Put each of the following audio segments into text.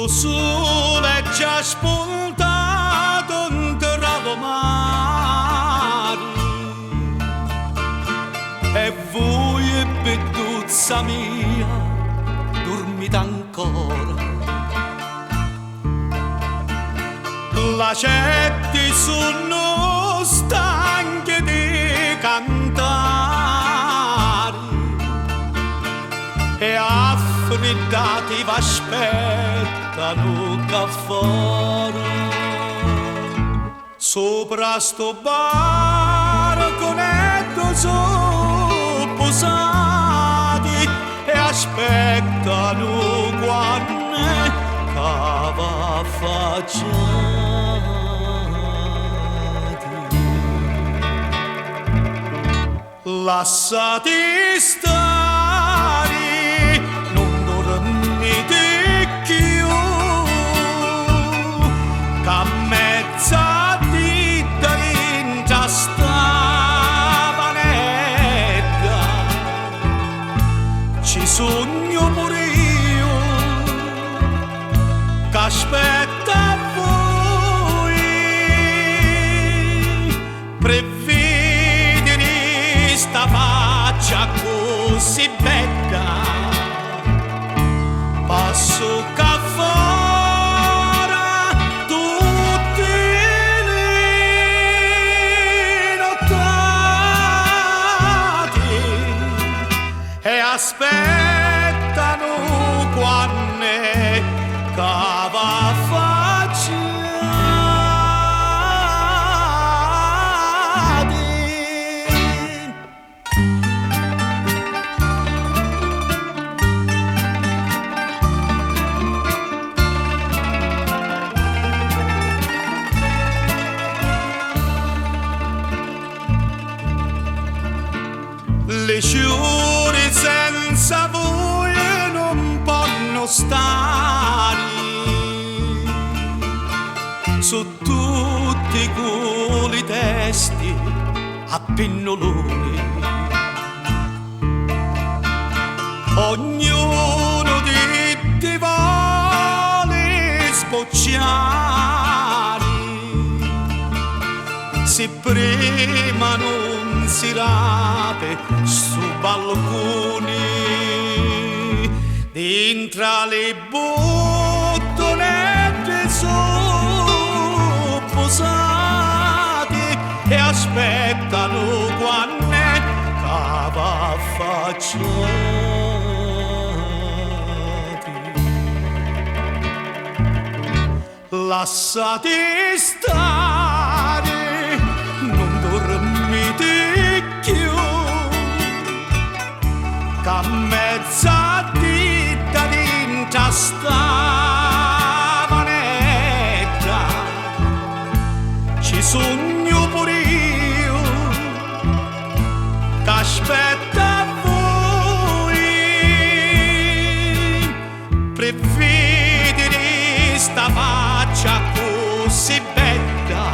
Lo sole è già spuntato tra lo mare e voi e bettuzza mia dormite ancora. La gente sono stanche di cantare e affreddati v'aspettano da fuori. Sopra sto barconetto sono posati e aspettano quando cava facciati. Lasciati stare, non dormite più, che a mezzadì dentro sta vanetta ci sogno pure io, che aspetta voi, prevedere sta faccia così bella, passo che fuori tutte le nottate e aspettano quando cava facciati. Le giorni senza voi non possono stare, su tutti quei testi a pennoloni, ognuno di ti vuole sbocciare, se prima non si rape su balconi, dentro le bottonette sono posate e aspettano quando cava facciati. Lasciati stare, non dormite più, che a mezzadì dentro sta vanetta ci sogno pure io, che aspetta voi, prevedere sta faccia così bella,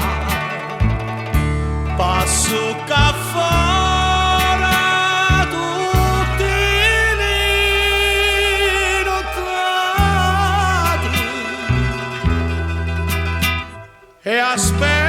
passo che fuori tutte le nottate e aspetta